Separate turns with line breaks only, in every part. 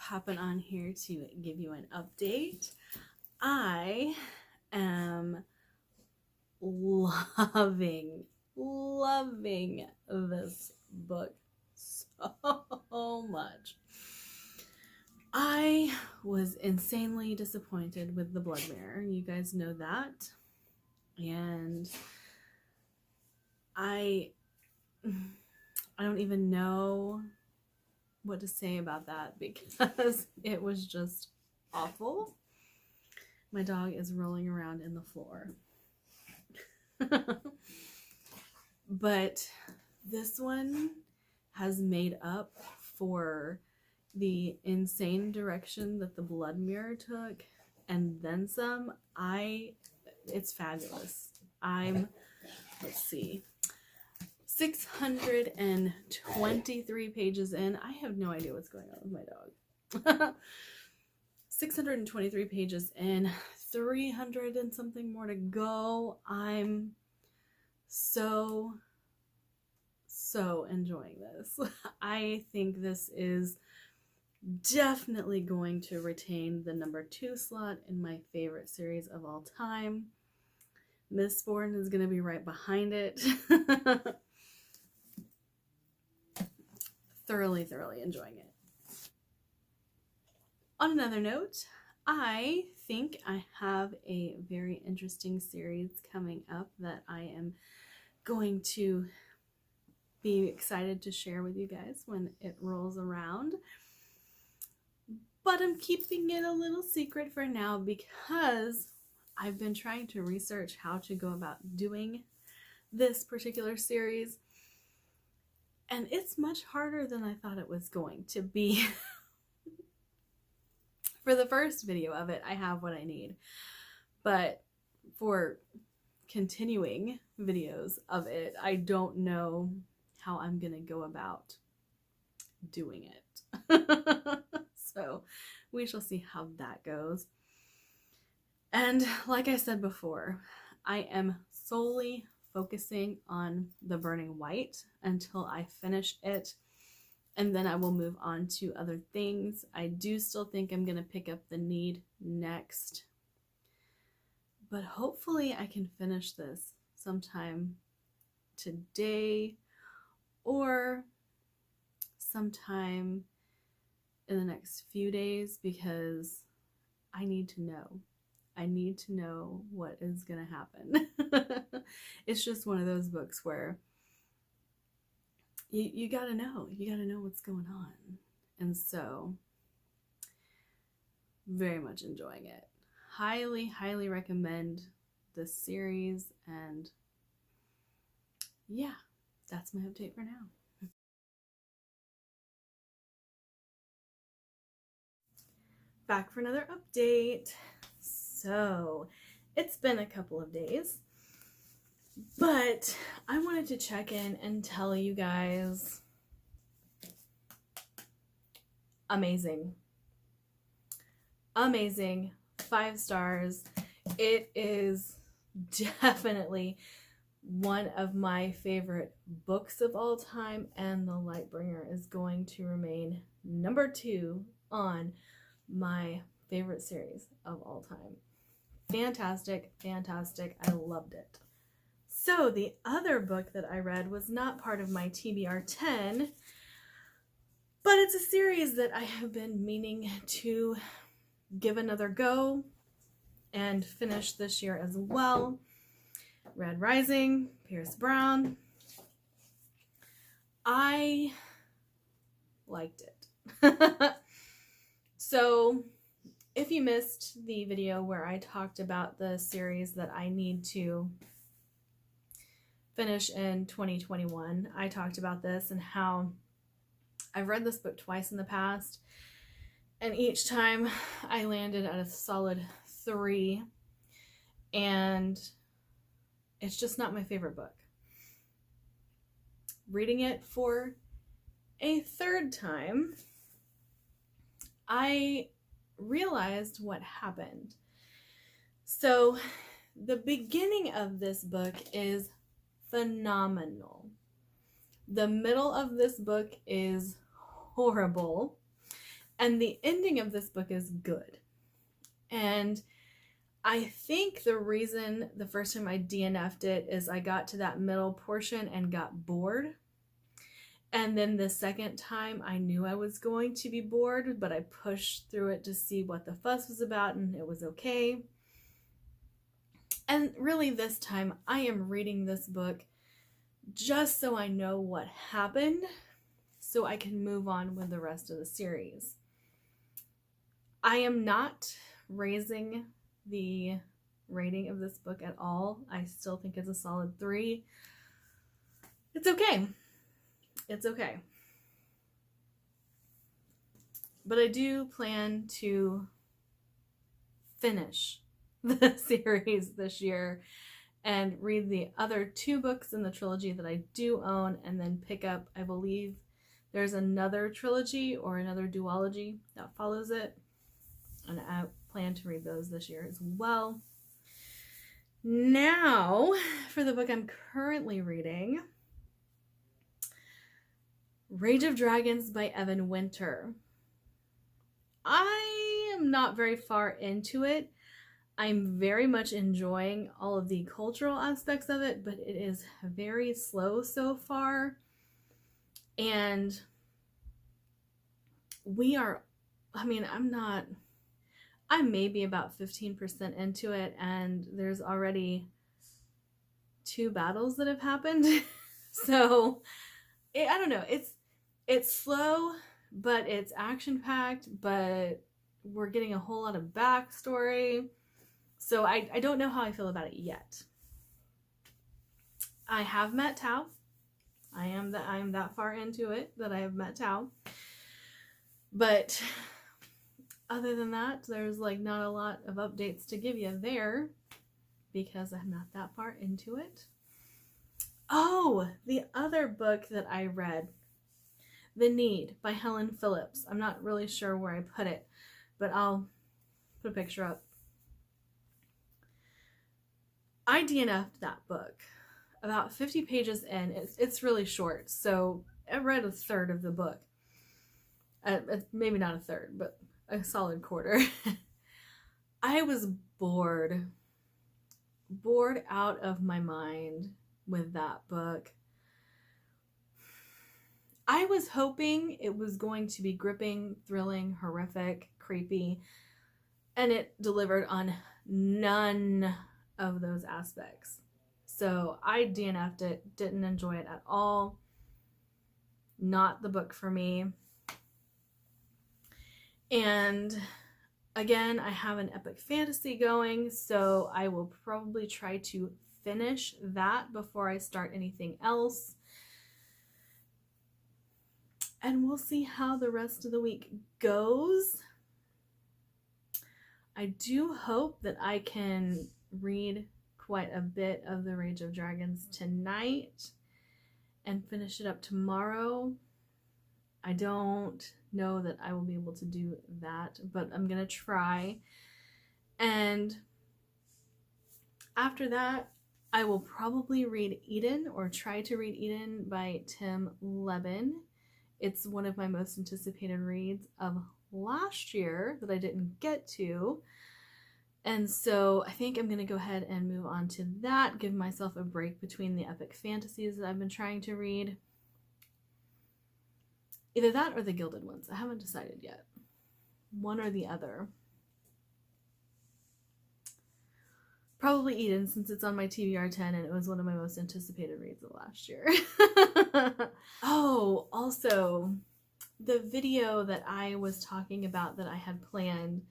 hopping on here to give you an update. I am loving this book so much. I was insanely disappointed with The Blood Mirror. You guys know that. And I don't even know what to say about that because it was just awful. My dog is rolling around in the floor. But this one has made up for the insane direction that The Blood Mirror took, and then some. It's fabulous. Let's see, 623 pages in. I have no idea what's going on with my dog. 623 pages in, 300 and something more to go. I'm so enjoying this. I think this is definitely going to retain the #2 slot in my favorite series of all time. Mistborn is going to be right behind it. Thoroughly enjoying it. On another note, I think I have a very interesting series coming up that I am going to be excited to share with you guys when it rolls around. But I'm keeping it a little secret for now because I've been trying to research how to go about doing this particular series, and it's much harder than I thought it was going to be. For the first video of it, I have what I need, but for continuing videos of it, I don't know how I'm gonna go about doing it. So we shall see how that goes. And like I said before, I am solely focusing on The Burning White until I finish it, and then I will move on to other things. I do still think I'm going to pick up The Need next, but hopefully I can finish this sometime today or sometime in the next few days, because I need to know. I need to know what is going to happen. It's just one of those books where you gotta know. You gotta know what's going on. And so, very much enjoying it. Highly recommend this series. And yeah, that's my update for now. Back for another update. So, it's been a couple of days, but I wanted to check in and tell you guys, amazing. 5 stars. It is definitely one of my favorite books of all time, and The Lightbringer is going to remain #2 on my favorite series of all time. Fantastic. I loved it. So the other book that I read was not part of my TBR 10, but it's a series that I have been meaning to give another go and finish this year as well. Red Rising, Pierce Brown. I liked it. So if you missed the video where I talked about the series that I need to finish in 2021, I talked about this and how I've read this book twice in the past, and each time I landed at a solid 3, and it's just not my favorite book. Reading it for a 3rd time, I realized what happened. So the beginning of this book is phenomenal. The middle of this book is horrible. And the ending of this book is good. And I think the reason the first time I DNF'd it is I got to that middle portion and got bored. And then the second time I knew I was going to be bored, but I pushed through it to see what the fuss was about, and it was okay. And really this time I am reading this book just so I know what happened, so I can move on with the rest of the series. I am not raising the rating of this book at all. I still think it's a solid 3. It's okay. It's okay. But I do plan to finish the series this year and read the other 2 books in the trilogy that I do own, and then pick up, I believe there's another trilogy or another duology that follows it, and I plan to read those this year as well. Now, for the book I'm currently reading, Rage of Dragons by Evan Winter. I am not very far into it. I'm very much enjoying all of the cultural aspects of it, but it is very slow so far. And I'm maybe about 15% into it, and there's already 2 battles that have happened. So, I don't know. It's slow, but it's action-packed, but we're getting a whole lot of backstory. So I don't know how I feel about it yet. I have met Tao. I'm that far into it that I have met Tao. But other than that, there's like not a lot of updates to give you there because I'm not that far into it. Oh, the other book that I read, The Need by Helen Phillips. I'm not really sure where I put it, but I'll put a picture up. I DNF'd that book about 50 pages in. It's really short, so I read a third of the book. Maybe not a third, but a solid quarter. I was bored out of my mind with that book. I was hoping it was going to be gripping, thrilling, horrific, creepy, and it delivered on none of those aspects. So I DNF'd it, didn't enjoy it at all. Not the book for me. And again, I have an epic fantasy going, so I will probably try to finish that before I start anything else. And we'll see how the rest of the week goes. I do hope that I can read quite a bit of The Rage of Dragons tonight and finish it up tomorrow. I don't know that I will be able to do that, but I'm gonna try. And after that, I will probably read Eden, or try to read Eden by Tim Levin. It's one of my most anticipated reads of last year that I didn't get to. And so I think I'm going to go ahead and move on to that, give myself a break between the epic fantasies that I've been trying to read. Either that or the Gilded Ones. I haven't decided yet. One or the other. Probably Eden, since it's on my TBR 10 and it was one of my most anticipated reads of last year. Oh, also, the video that I was talking about that I had planned,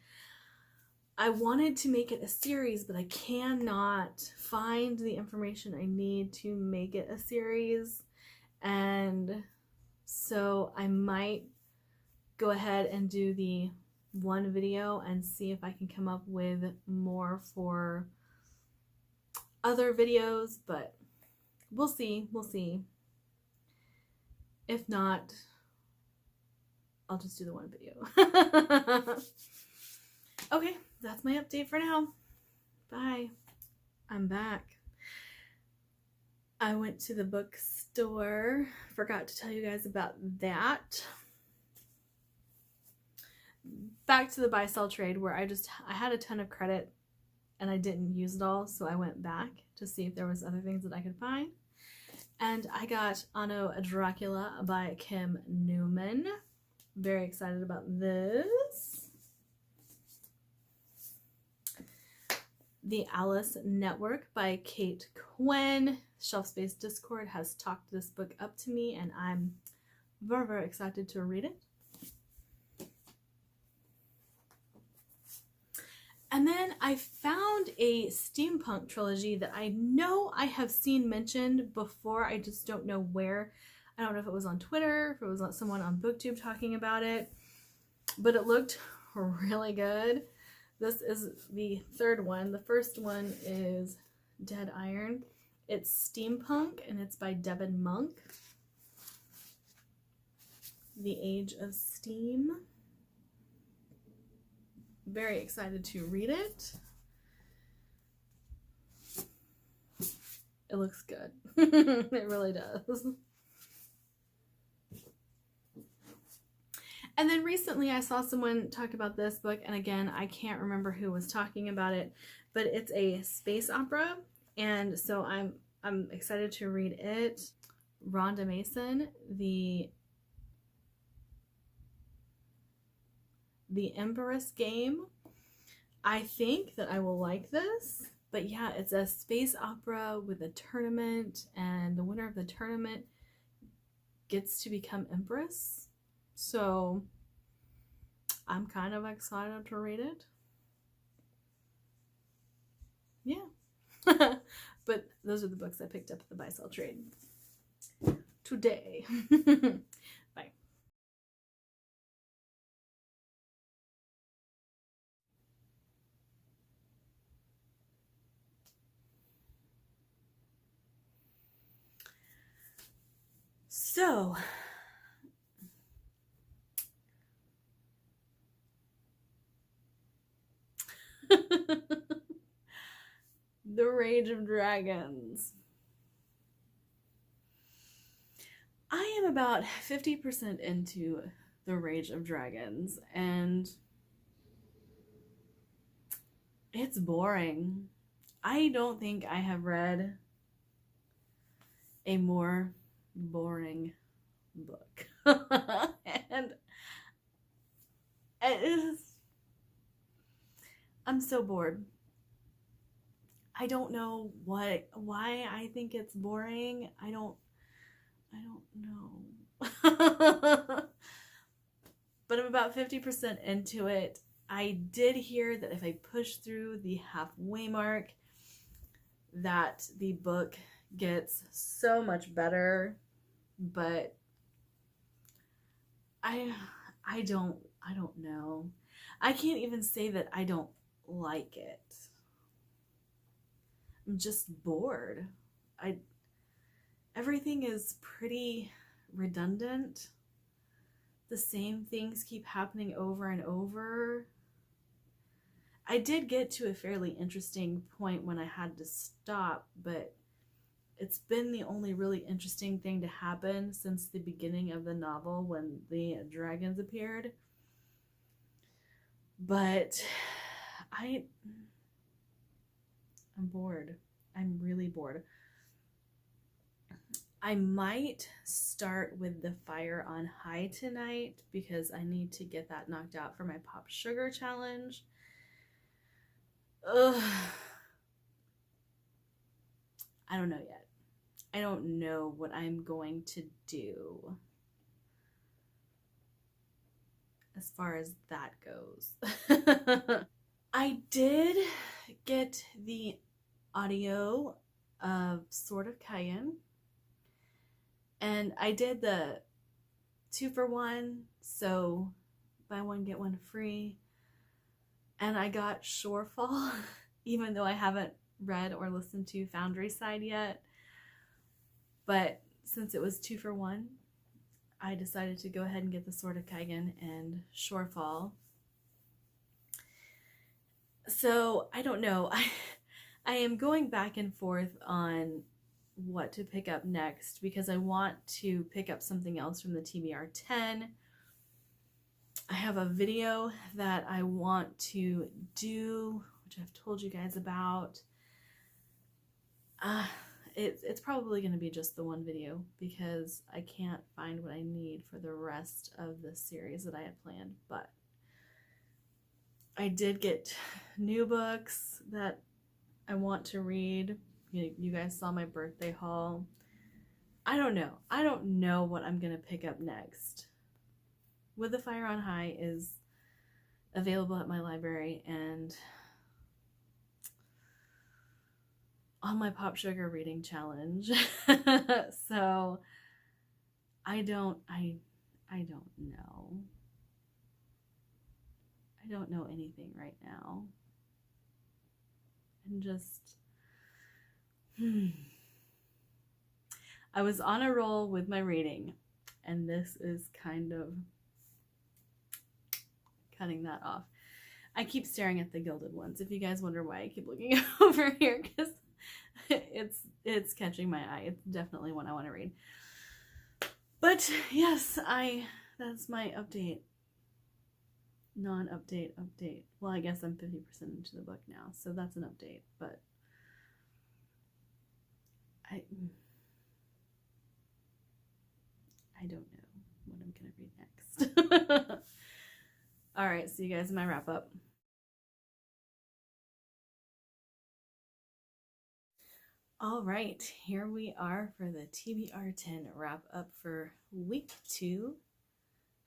I wanted to make it a series, but I cannot find the information I need to make it a series. And so I might go ahead and do the one video and see if I can come up with more for other videos, but we'll see. If not, I'll just do the one video. Okay, that's my update for now. Bye. I'm back. I went to the bookstore. Forgot to tell you guys about that. back to the buy-sell trade where I had a ton of credit and I didn't use it all, so I went back to see if there was other things that I could find. And I got Anno Dracula by Kim Newman. Very excited about this. The Alice Network by Kate Quinn. Shelf Space Discord has talked this book up to me, and I'm very, very excited to read it. And then I found a steampunk trilogy that I know I have seen mentioned before. I just don't know where. I don't know if it was on Twitter, if it was someone on BookTube talking about it, but it looked really good. This is the third one. The first one is Dead Iron. It's steampunk and it's by Devin Monk. The Age of Steam. Very excited to read it. It looks good. It really does. And then recently I saw someone talk about this book, and again, I can't remember who was talking about it, but it's a space opera, and so I'm excited to read it. Rhonda Mason, The Empress Game. I think that I will like this, but yeah, it's a space opera with a tournament, and the winner of the tournament gets to become Empress. So I'm kind of excited to read it. Yeah. But those are the books I picked up at the buy-sell trade today. Bye. So, The Rage of Dragons. I am about 50% into The Rage of Dragons, and it's boring. I don't think I have read a more boring book. And it is, I'm so bored. I don't know why I think it's boring. I don't know. But I'm about 50% into it. I did hear that if I push through the halfway mark, that the book gets so much better, but I don't know. I can't even say that I don't like it. I'm just bored. Everything is pretty redundant. The same things keep happening over and over. I did get to a fairly interesting point when I had to stop, but it's been the only really interesting thing to happen since the beginning of the novel when the dragons appeared. But I'm bored. I'm really bored. I might start with The Fire on High tonight because I need to get that knocked out for my Pop Sugar challenge. Ugh. I don't know yet. I don't know what I'm going to do as far as that goes. I did get the audio of Sword of Cayenne, and I did the 2-for-1, so buy one get one free, and I got Shorefall, even though I haven't read or listened to Foundry Side yet. But since it was 2-for-1, I decided to go ahead and get the Sword of Cayenne and Shorefall. So I don't know. I am going back and forth on what to pick up next because I want to pick up something else from the TBR 10. I have a video that I want to do, which I've told you guys about. It's probably going to be just the one video because I can't find what I need for the rest of the series that I had planned. But I did get new books that I want to read. You guys saw my birthday haul. I don't know. I don't know what I'm going to pick up next. With the Fire on High is available at my library and on my Pop Sugar reading challenge. So I don't know. I don't know anything right now. And just I was on a roll with my reading, and this is kind of cutting that off. I keep staring at the Gilded Ones. If you guys wonder why I keep looking over here, because it's catching my eye. It's definitely one I want to read. But yes, that's my update. Non-update update. Well, I guess I'm 50% into the book now, so that's an update, but I don't know what I'm gonna read next. All right, see you guys in my wrap up. All right, here we are for the TBR 10 wrap up for week 2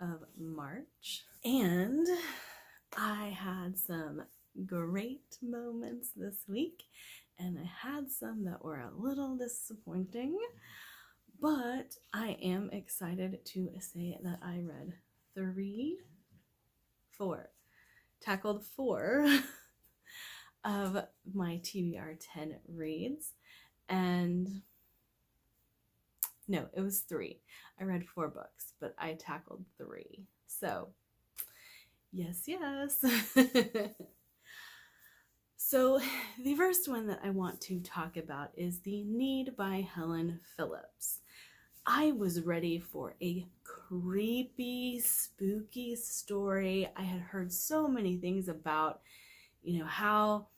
of March. And I had some great moments this week, and I had some that were a little disappointing, but I am excited to say that I read tackled 4 of my TBR 10 reads. And no, it was 3. I read 4 books, but I tackled 3. So, yes. So, the first one that I want to talk about is The Need by Helen Phillips. I was ready for a creepy, spooky story. I had heard so many things about, how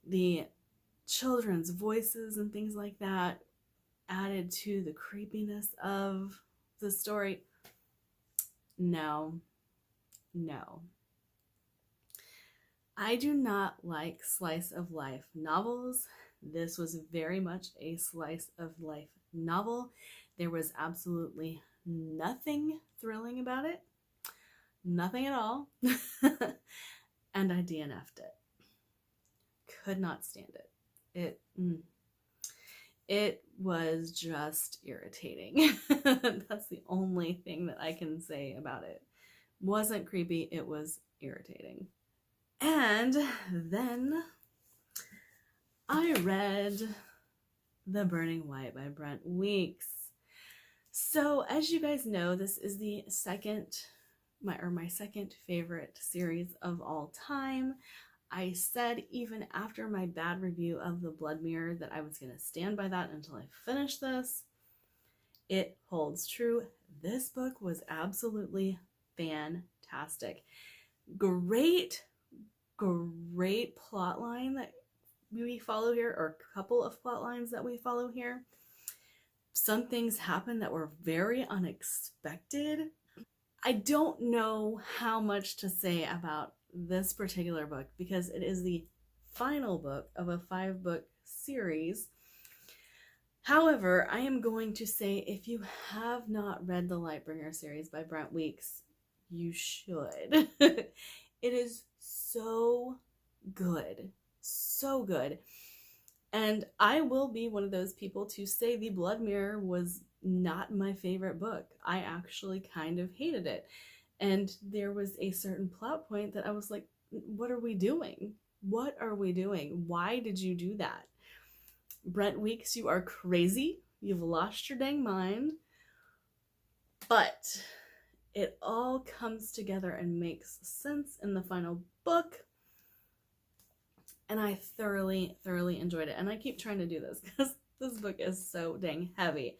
the children's voices and things like that added to the creepiness of the story. No. I do not like slice of life novels. This was very much a slice of life novel. There was absolutely nothing thrilling about it. Nothing at all. And I DNF'd it. Could not stand it. It was just irritating. That's the only thing that I can say about it. Wasn't creepy, it was irritating. And then I read The Burning White by Brent Weeks. So as you guys know, this is my second favorite series of all time. I said even after my bad review of The Blood Mirror that I was going to stand by that until I finished this. It holds true. This book was absolutely fantastic. Great plot line that we follow here, or a couple of plot lines that we follow here. Some things happen that were very unexpected. I don't know how much to say about this particular book because it is the final book of a 5-book series. However, I am going to say if you have not read the Lightbringer series by Brent Weeks, you should. It is so good. So good. And I will be one of those people to say The Blood Mirror was not my favorite book. I actually kind of hated it. And there was a certain plot point that I was like, what are we doing? What are we doing? Why did you do that? Brent Weeks, you are crazy. You've lost your dang mind. But it all comes together and makes sense in the final book. And I thoroughly enjoyed it. And I keep trying to do this because this book is so dang heavy.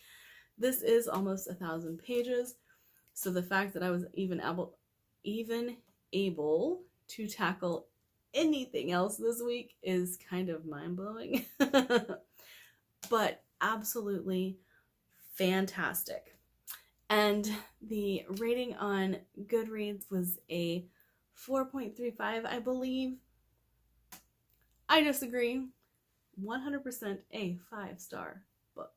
This is almost 1,000 pages. So the fact that I was even even able to tackle anything else this week is kind of mind-blowing. But absolutely fantastic. And the rating on Goodreads was a 4.35, I believe. I disagree. 100% a 5-star book.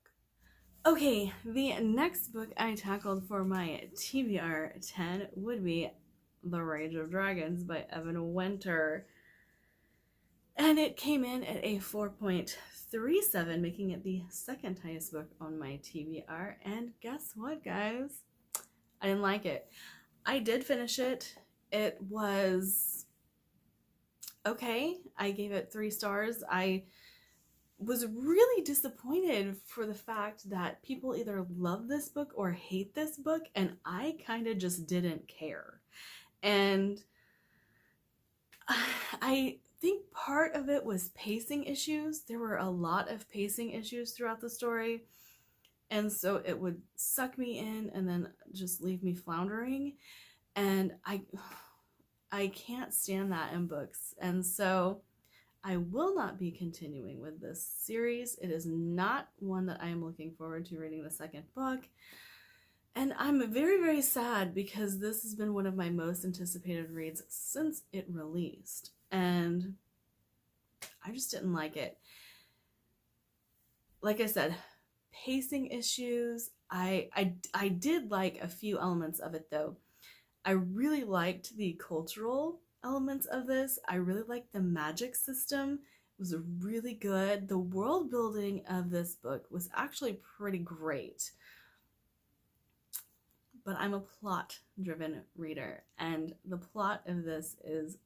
Okay, the next book I tackled for my TBR 10 would be The Rage of Dragons by Evan Winter. And it came in at a 4.37, making it the second highest book on my TBR. And guess what, guys? I didn't like it. I did finish it. It was okay. I gave it 3 stars. I was really disappointed for the fact that people either love this book or hate this book, and I kind of just didn't care. And I think part of it was pacing issues. There were a lot of pacing issues throughout the story, and so it would suck me in and then just leave me floundering, and I can't stand that in books. And so I will not be continuing with this series. It is not one that I am looking forward to reading the second book. And I'm very, very sad because this has been one of my most anticipated reads since it released. And I just didn't like it. Like I said, pacing issues. I did like a few elements of it though. I really liked the cultural elements of this. I really liked the magic system. It was really good. The world building of this book was actually pretty great. But I'm a plot-driven reader, and the plot of this is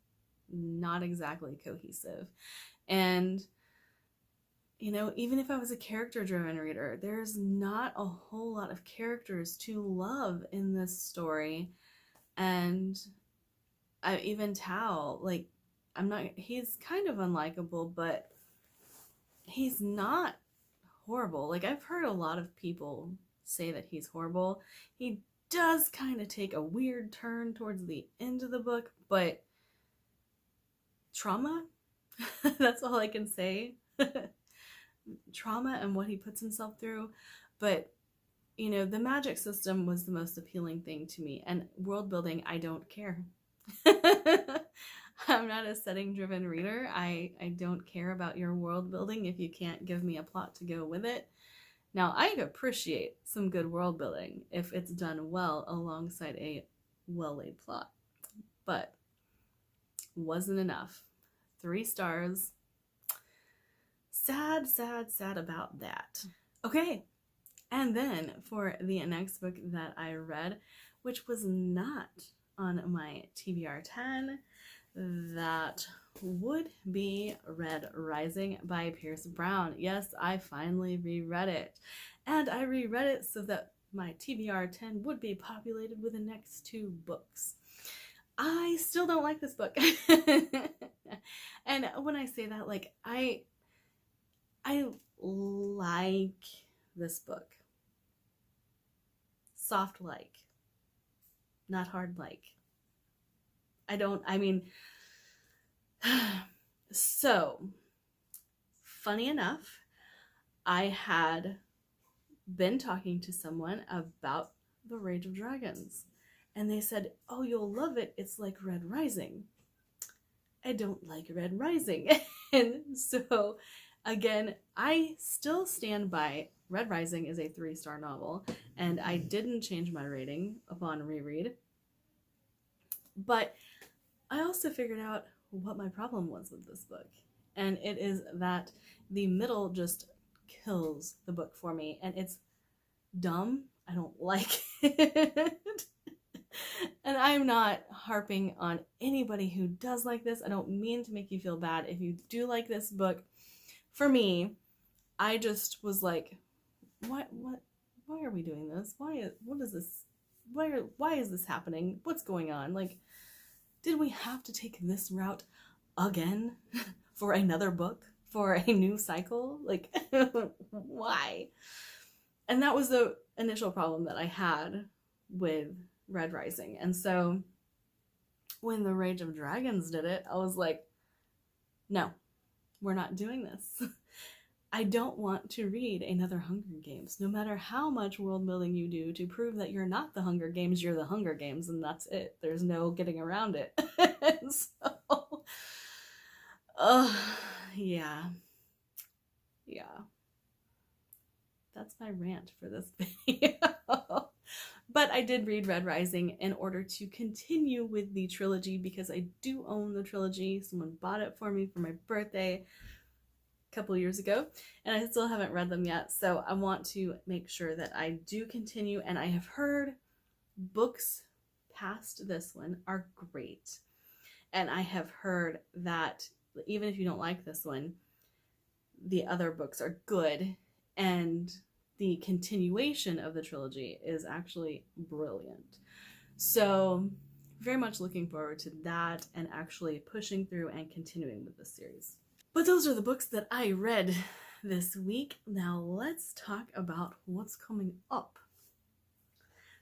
not exactly cohesive. And, you know, even if I was a character-driven reader, there's not a whole lot of characters to love in this story. And even Tao, like, he's kind of unlikable, but he's not horrible. Like, I've heard a lot of people say that he's horrible. He does kind of take a weird turn towards the end of the book, but trauma, that's all I can say. Trauma and what he puts himself through. But, you know, the magic system was the most appealing thing to me, and world building, I don't care. I'm not a setting-driven reader. I don't care about your world building if you can't give me a plot to go with it. Now, I appreciate some good world building if it's done well alongside a well-laid plot, but wasn't enough. 3 stars. Sad, sad, sad about that. Okay, and then for the next book that I read, which was not on my TBR 10, that would be Red Rising by Pierce Brown. Yes, I finally reread it. And I reread it so that my TBR 10 would be populated with the next 2 books. I still don't like this book. And when I say that, like, I like this book. Soft like. Not hard like. So, funny enough, I had been talking to someone about The Rage of Dragons, and they said, oh, you'll love it. It's like Red Rising. I don't like Red Rising. And so, again, I still stand by Red Rising is a 3-star novel, and I didn't change my rating upon reread. But I also figured out what my problem was with this book, and it is that the middle just kills the book for me, and it's dumb. I don't like it. And I'm not harping on anybody who does like this. I don't mean to make you feel bad if you do like this book. For me, I just was like, why are we doing this? Why is this happening? What's going on? Like, did we have to take this route again for another book, for a new cycle? Like, why? And that was the initial problem that I had with Red Rising. And so when the Rage of Dragons did it, I was like, no, we're not doing this. I don't want to read another Hunger Games. No matter how much world building you do to prove that you're not the Hunger Games, you're the Hunger Games, and that's it. There's no getting around it. So, yeah. Yeah. That's my rant for this video. But I did read Red Rising in order to continue with the trilogy because I do own the trilogy. Someone bought it for me for my birthday a couple years ago, and I still haven't read them yet. So I want to make sure that I do continue, and I have heard books past this one are great. And I have heard that even if you don't like this one, the other books are good, and the continuation of the trilogy is actually brilliant. So very much looking forward to that and actually pushing through and continuing with this series. But those are the books that I read this week. Now let's talk about what's coming up.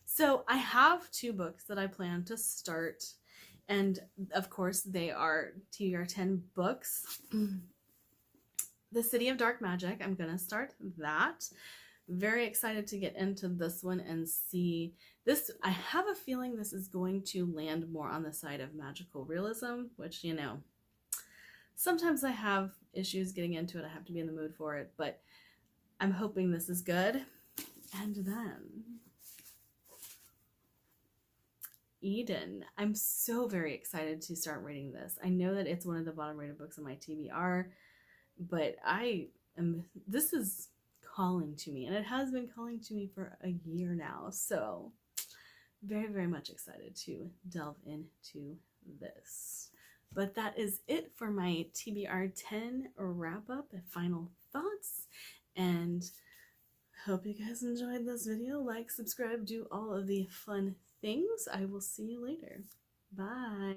So I have 2 books that I plan to start, and of course they are TBR 10 books. The City of Dark Magic, I'm gonna start that. Very excited to get into this one and see this. I have a feeling this is going to land more on the side of magical realism, which, you know, sometimes I have issues getting into it. I have to be in the mood for it, but I'm hoping this is good. And then Eden. I'm so very excited to start reading this. I know that it's one of the bottom rated books on my TBR, but this is calling to me, and it has been calling to me for a year now. So very, very much excited to delve into this. But that is it for my TBR 10 wrap up and final thoughts, and hope you guys enjoyed this video. Like, subscribe, do all of the fun things. I will see you later. Bye.